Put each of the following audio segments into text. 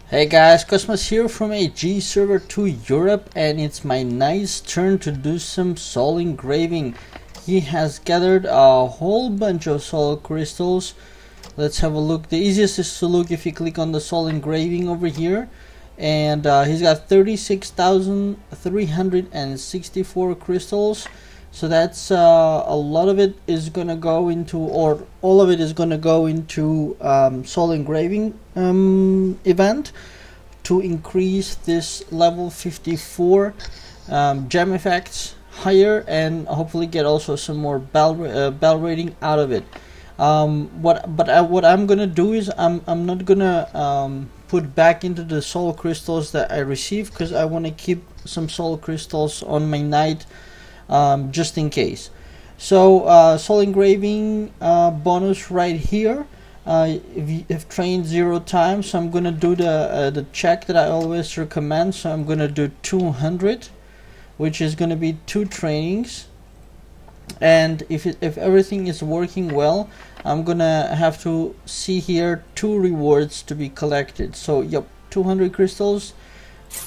Hey guys, Cosmos here from AG server to Europe, and it's my nice turn to do some soul engraving. He has gathered a whole bunch of soul crystals. Let's have a look. The easiest is to look if you click on the soul engraving over here, and he's got 36,364 crystals. So that's a lot of it is gonna go into, or all of it is gonna go into soul engraving event to increase this level 54 gem effects higher, and hopefully get also some more bell rating out of it. What I'm gonna do is I'm not gonna put back into the soul crystals that I received, because I want to keep some soul crystals on my knight. Just in case. So soul engraving bonus right here. If you have trained 0 times, so I'm gonna do the check that I always recommend. So I'm gonna do 200, which is gonna be 2 trainings. And if everything is working well, I'm gonna have to see here 2 rewards to be collected. So yep, 200 crystals,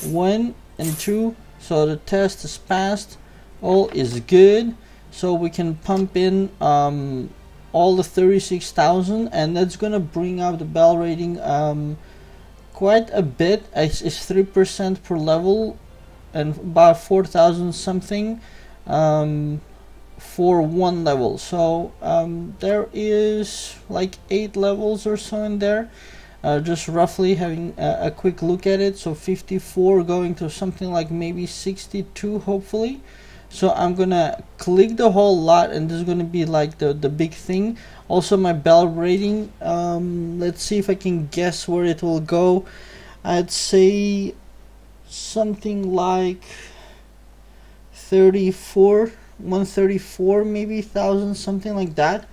1 and 2. So the test is passed. All is good, so we can pump in all the 36,000, and that's gonna bring up the bell rating quite a bit. It's 3% per level, and about 4,000 something for 1 level. So there is like 8 levels or so in there. Just roughly having a quick look at it. So 54 going to something like maybe 62 hopefully. So I'm gonna click the whole lot, and this is gonna be like the big thing. Also my bell rating, let's see if I can guess where it will go. I'd say something like 134 maybe thousand, something like that.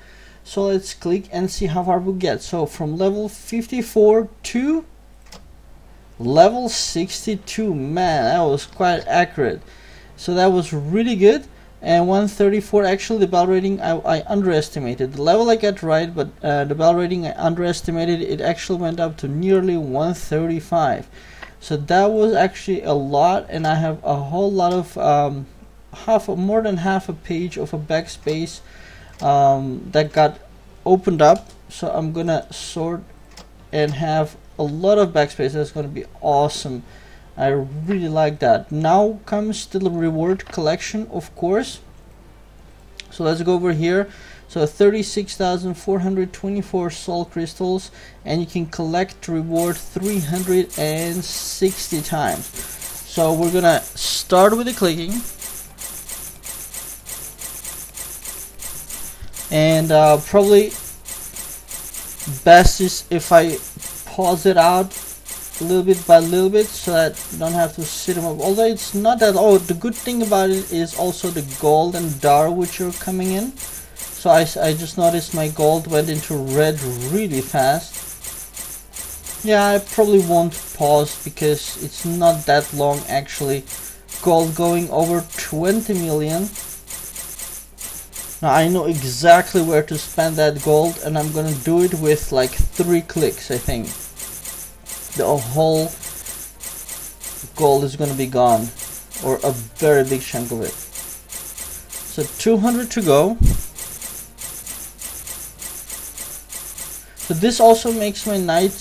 So let's click and see how far we get. So from level 54 to level 62, man, that was quite accurate. So that was really good. And 134, actually the bell rating I underestimated. The level I got right, but the bell rating I underestimated. It actually went up to nearly 135. So that was actually a lot, and I have a whole lot of more than half a page of a backspace that got opened up. So I'm gonna sort and have a lot of backspace. That's gonna be awesome. I really like that. Now comes the reward collection, of course. So let's go over here. So 36,424 soul crystals, and you can collect reward 360 times. So we're gonna start with the clicking, and probably best is if I pause it out little bit by little bit, so that you don't have to sit them up. Although it's not that. Oh, the good thing about it is also the gold and dar which are coming in. So I just noticed my gold went into red really fast. Yeah, I probably won't pause because it's not that long actually. Gold going over 20 million. Now I know exactly where to spend that gold, and I'm gonna do it with like 3 clicks, I think. The whole gold is going to be gone, or a very big chunk of it. So 200 to go. So this also makes my knight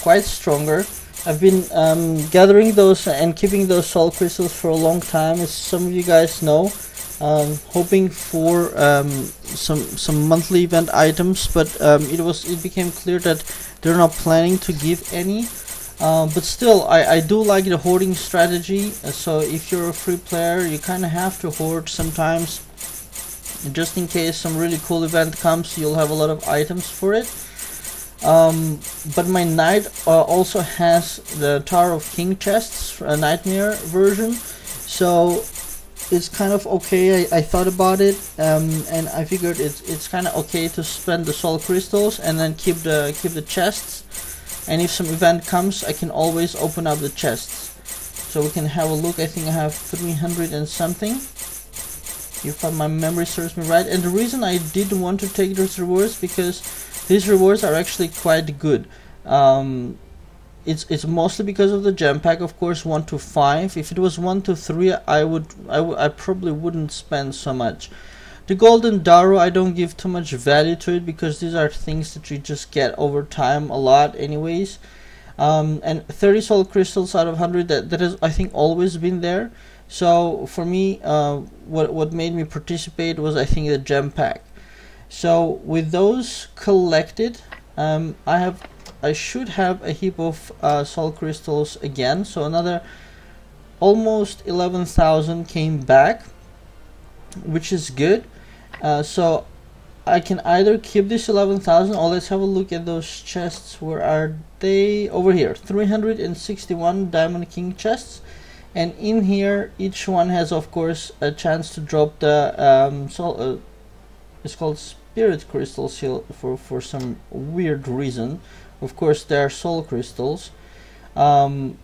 quite stronger. I've been gathering those and keeping those soul crystals for a long time, as some of you guys know. Hoping for some monthly event items, but it became clear that they're not planning to give any. But still, I do like the hoarding strategy. So if you're a free player, you kind of have to hoard sometimes, just in case some really cool event comes. You'll have a lot of items for it. But my knight also has the Tower of King chests, a nightmare version. So it's kind of okay. I thought about it, and I figured it's kind of okay to spend the soul crystals and then keep the chests. And if some event comes, I can always open up the chests. So we can have a look. I think I have 300 and something, if my memory serves me right. And the reason I did want to take those rewards, because these rewards are actually quite good. it's mostly because of the gem pack, of course. 1 to 5. If it was 1 to 3, I probably wouldn't spend so much. The golden Daru, I don't give too much value to it because these are things that you just get over time a lot anyways. And 30 soul crystals out of 100, that has, I think, always been there. So for me, what made me participate was, I think, the gem pack. So with those collected, I should have a heap of soul crystals again. So another almost 11,000 came back, which is good. So I can either keep this 11,000, or let's have a look at those chests. Where are they? Over here. 361 Diamond King chests, and in here each one has, of course, a chance to drop the it's called spirit crystals here for some weird reason. Of course, they are soul crystals, but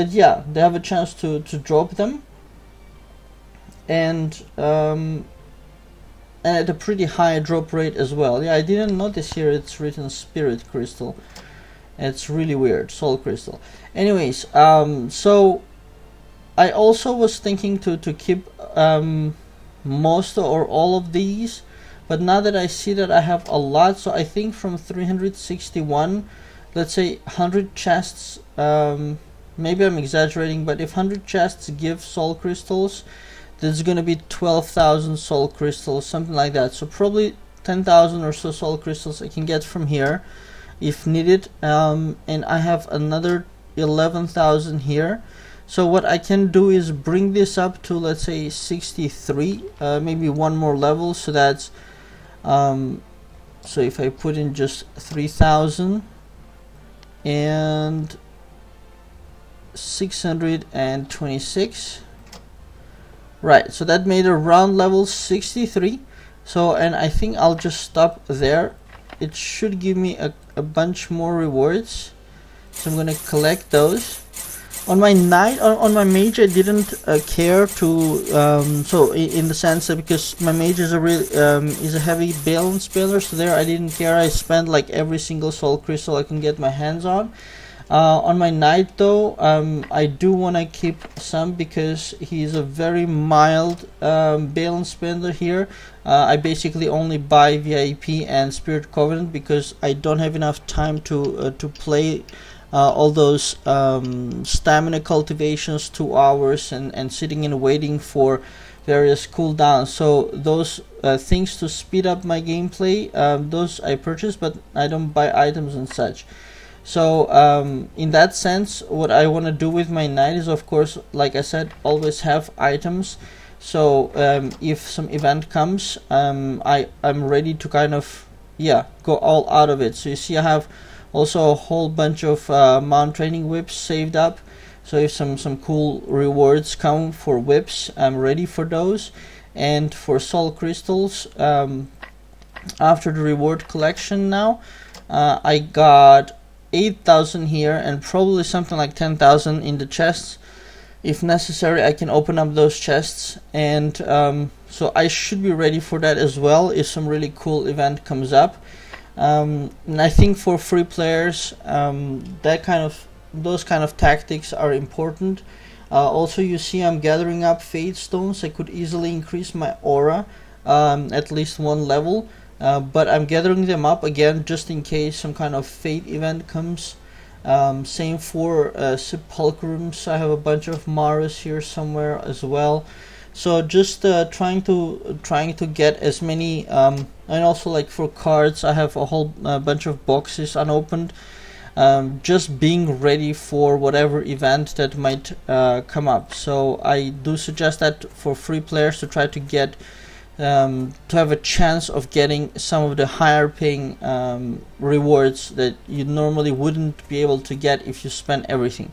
yeah, they have a chance to drop them, and at a pretty high drop rate as well. Yeah, I didn't notice here it's written spirit crystal. It's really weird. Soul crystal. Anyways, so I also was thinking to keep most or all of these, but now that I see that I have a lot, so I think from 361, let's say 100 chests, maybe I'm exaggerating, but if 100 chests give soul crystals, there's gonna be 12,000 soul crystals, something like that. So probably 10,000 or so soul crystals I can get from here if needed, and I have another 11,000 here. So what I can do is bring this up to, let's say, 63, maybe one more level. So that's so if I put in just 3,000 and 626. Right, so that made around level 63. So, and I think I'll just stop there. It should give me a bunch more rewards, so I'm gonna collect those. On my knight, on my mage, I didn't care to so in the sense that, because my mage is a heavy balance builder, so there I didn't care. I spent like every single soul crystal I can get my hands on. On my knight though, I do want to keep some because he's a very mild balance spender here. I basically only buy VIP and Spirit Covenant because I don't have enough time to play all those stamina cultivations, 2 hours, and sitting and waiting for various cooldowns. So those things to speed up my gameplay, those I purchase, but I don't buy items and such. So in that sense, what I want to do with my knight is, of course, like I said, always have items. So if some event comes, I'm ready to kind of, yeah, go all out of it. So you see I have also a whole bunch of mount training whips saved up. So if some cool rewards come for whips, I'm ready for those. And for soul crystals, after the reward collection now, I got 8,000 here and probably something like 10,000 in the chests. If necessary, I can open up those chests, and so I should be ready for that as well if some really cool event comes up. And I think for free players, those kind of tactics are important. Also, you see I'm gathering up fate stones. I could easily increase my aura at least 1 level. But I'm gathering them up again just in case some kind of fate event comes. Same for sepulchrums. I have a bunch of Maras here somewhere as well. So just trying to get as many, and also like for cards, I have a whole bunch of boxes unopened. Just being ready for whatever event that might come up. So I do suggest that for free players to try to get to have a chance of getting some of the higher paying rewards that you normally wouldn't be able to get if you spend everything.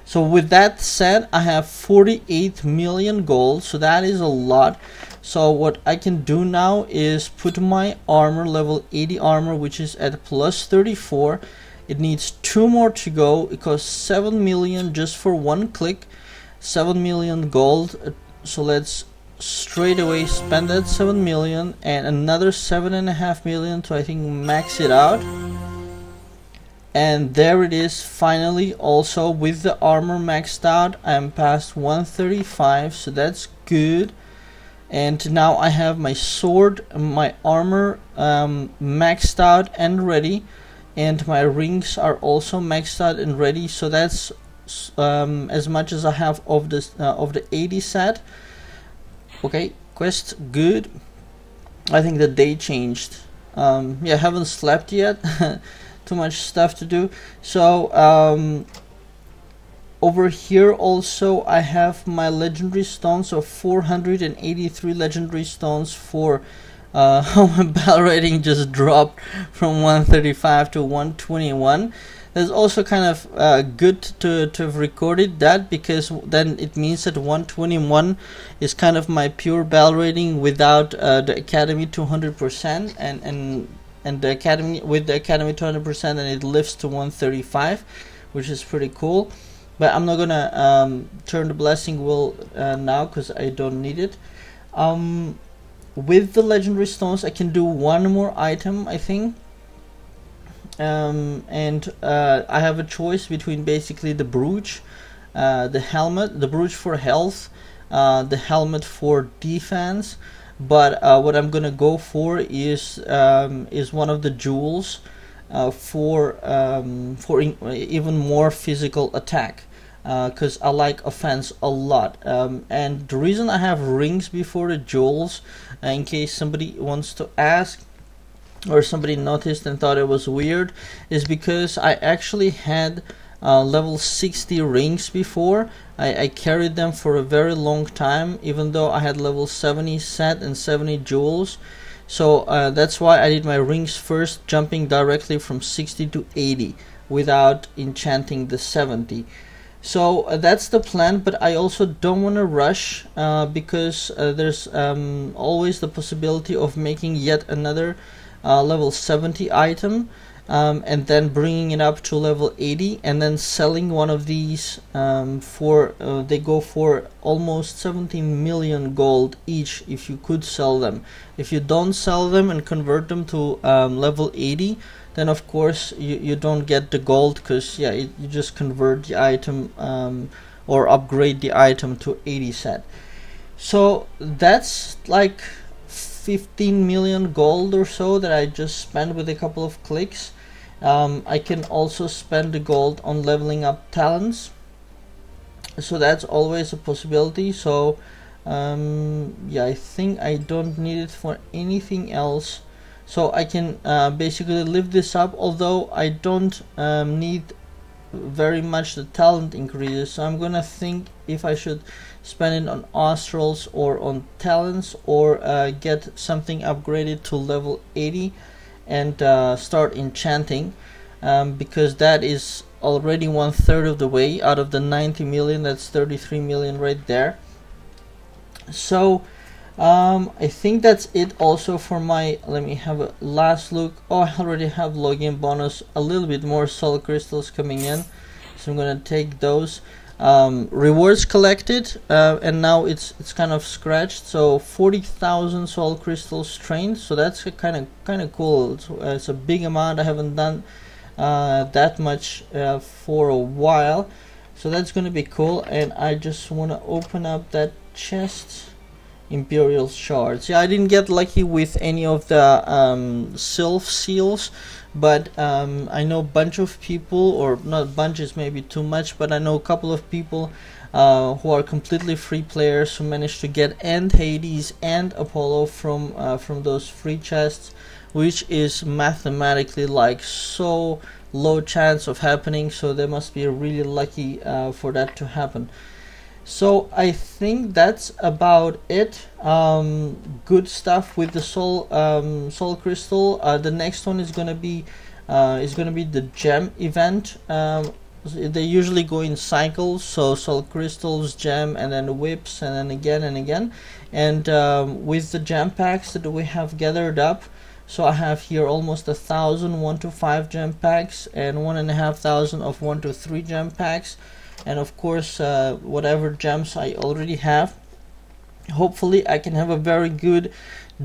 So with that said, I have 48 million gold, so that is a lot. So what I can do now is put my armor, level 80 armor, which is at plus 34. It needs 2 more to go. It costs 7 million just for 1 click, 7 million gold. So let's straight away spend that 7 million and another 7.5 million to, I think, max it out. And there it is, finally, also with the armor maxed out. I'm past 135, so that's good. And now I have my sword, my armor maxed out and ready, and my rings are also maxed out and ready. So that's as much as I have of this of the 80 set. Okay, quest good. I think the day changed. Yeah, I haven't slept yet. Too much stuff to do. So over here also I have my legendary stones, so 483 legendary stones for how my battle rating just dropped from 135 to 121. That's also kind of good to have recorded that, because then it means that 121 is kind of my pure battle rating without the academy 200%, and the academy with the academy 200%, and it lifts to 135, which is pretty cool. But I'm not gonna turn the blessing wheel now because I don't need it. With the legendary stones I can do one more item, I think. And I have a choice between basically the brooch, the helmet, the brooch for health, the helmet for defense. But what I'm gonna go for is one of the jewels for even more physical attack, because I like offense a lot. And the reason I have rings before the jewels, in case somebody wants to ask, or somebody noticed and thought it was weird, is because I actually had level 60 rings before. I carried them for a very long time, even though I had level 70 set and 70 jewels. So that's why I did my rings first, jumping directly from 60 to 80 without enchanting the 70. So that's the plan, but I also don't want to rush because there's always the possibility of making yet another level 70 item, and then bringing it up to level 80, and then selling one of these for they go for almost 17 million gold each if you could sell them. If you don't sell them and convert them to level 80, then of course you don't get the gold, because yeah, you just convert the item or upgrade the item to 80 set. So that's like 15 million gold or so that I just spent with a couple of clicks. I can also spend the gold on leveling up talents, so that's always a possibility. So yeah, I think I don't need it for anything else, so I can basically lift this up, although I don't need very much the talent increases. So I'm gonna think if I should spend it on astrals or on talents, or get something upgraded to level 80 and start enchanting, because that is already 1/3 of the way out of the 90 million. That's 33 million right there. So I think that's it also for my, let me have a last look. Oh, I already have login bonus, a little bit more soul crystals coming in, so I'm gonna take those. Rewards collected, and now it's kind of scratched, so 40,000 soul crystals trained, so that's kind of cool. It's a big amount. I haven't done that much for a while, so that's gonna be cool. And I just want to open up that chest. Imperial shards. Yeah, I didn't get lucky with any of the sylph seals, but I know a bunch of people, or not bunches, maybe too much, but I know a couple of people who are completely free players who managed to get and Hades and Apollo from those free chests, which is mathematically like so low chance of happening, so they must be really lucky for that to happen. So I think that's about it. Good stuff with the soul crystal. The next one is gonna be the gem event. They usually go in cycles, so soul crystals, gem, and then whips, and then again and again. And with the gem packs that we have gathered up, so I have here almost 1,000 1 to 5 gem packs, and 1,500 of 1 to 3 gem packs. And of course whatever gems I already have, hopefully I can have a very good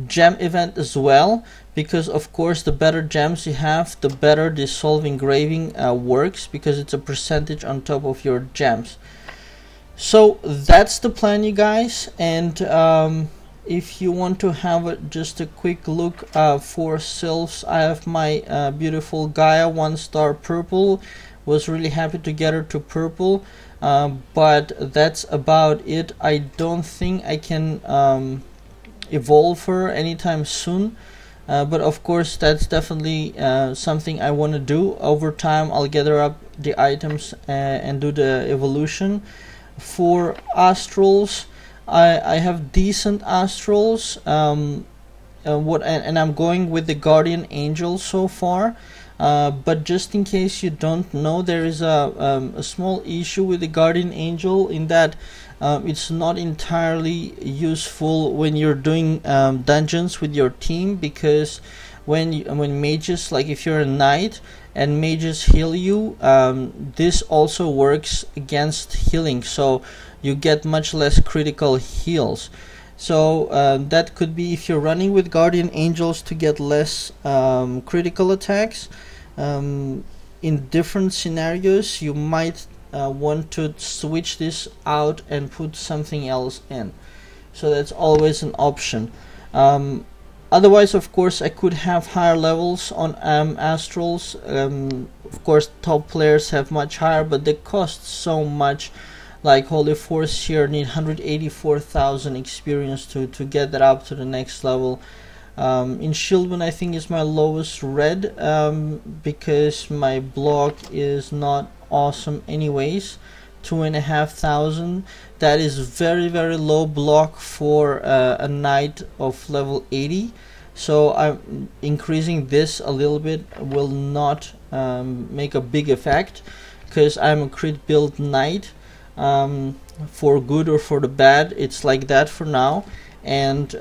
gem event as well, because of course the better gems you have, the better this solve engraving works, because it's a percentage on top of your gems. So that's the plan, you guys. And if you want to have just a quick look for sylphs, I have my beautiful Gaia 1-star purple. Was really happy to get her to purple, but that's about it. I don't think I can evolve her anytime soon, but of course that's definitely something I want to do. Over time I'll gather up the items and do the evolution. For astrals, I have decent astrals, and I'm going with the guardian angel so far. But just in case you don't know, there is a small issue with the guardian angel, in that it's not entirely useful when you're doing dungeons with your team, because when mages, like if you're a knight and mages heal you, this also works against healing, so you get much less critical heals. So that could be, if you're running with guardian angels to get less critical attacks in different scenarios, you might want to switch this out and put something else in. So that's always an option. Otherwise, of course, I could have higher levels on astrals. Of course, top players have much higher, but they cost so much. Like Holy Force here need 184,000 experience to get that up to the next level. In Shieldman, I think is my lowest red, because my block is not awesome anyways. 2,500. That is very low block for a knight of level 80. So I'm increasing this a little bit will not make a big effect, because I'm a crit build knight. For good or for the bad, it's like that for now, and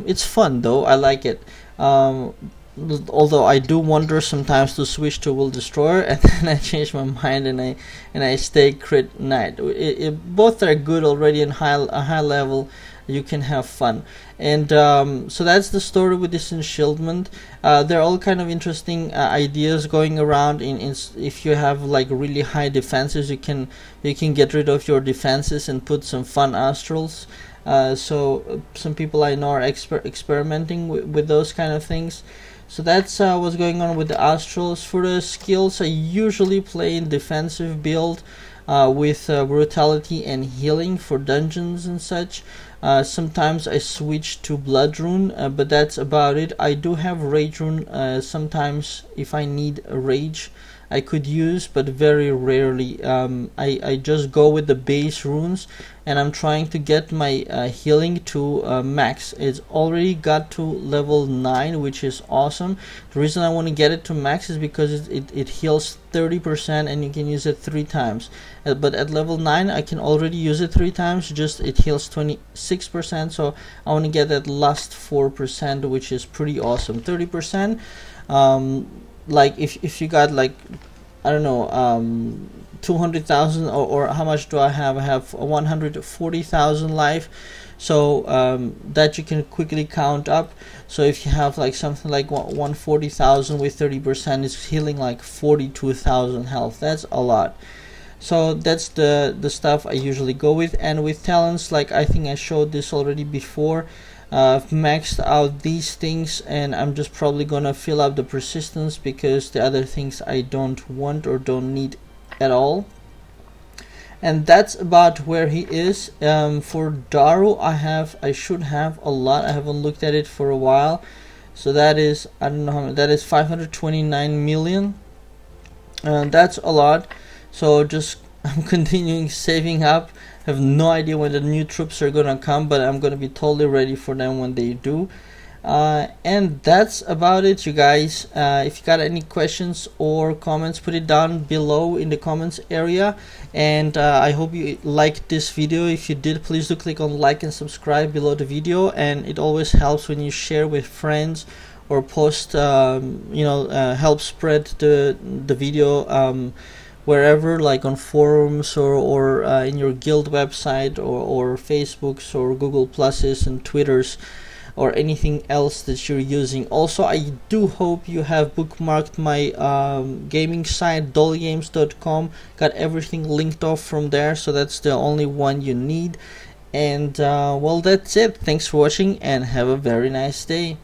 it's fun though. I like it. Although I do wonder sometimes to switch to Will Destroyer, and then I change my mind and I stay crit knight. Both are good already, in a high level you can have fun. And so that's the story with this enshieldment. There are all kind of interesting ideas going around. If you have like really high defenses, you can get rid of your defenses and put some fun astrals. So some people I know are experimenting with those kind of things. So that's what's going on with the astrals. For the skills, I usually play in defensive build with brutality and healing for dungeons and such. Sometimes I switch to blood rune, but that's about it. I do have rage rune sometimes if I need a rage I could use, but very rarely. I just go with the base runes, and I'm trying to get my healing to max. It's already got to level 9, which is awesome. The reason I want to get it to max is because it heals 30% and you can use it 3 times. But at level 9 I can already use it 3 times, just it heals 26%, so I want to get that last 4%, which is pretty awesome. 30%, like if you got like, I don't know, 200,000 or how much do I have? I have 140,000 life, so that you can quickly count up. So if you have like something like 140,000 with 30%, it's healing like 42,000 health. That's a lot. So that's the stuff I usually go with. And with talents, like I think I showed this already before, I've maxed out these things, and I'm just probably gonna fill up the persistence because the other things I don't want or don't need at all. And that's about where he is. For Daru, I should have a lot. I haven't looked at it for a while, so that is, I don't know how many, that is 529 million. That's a lot. So just I'm continuing saving up. I have no idea when the new troops are gonna come, but I'm gonna be totally ready for them when they do. And that's about it, you guys. If you got any questions or comments, put it down below in the comments area. And I hope you liked this video. If you did, please do click on like and subscribe below the video, and it always helps when you share with friends or post, help spread the video wherever, like on forums or in your guild website or Facebooks or Google Pluses and Twitters or anything else that you're using. Also, I do hope you have bookmarked my gaming site, dollygames.com. Got everything linked off from there, so that's the only one you need. And well, that's it. Thanks for watching and have a very nice day.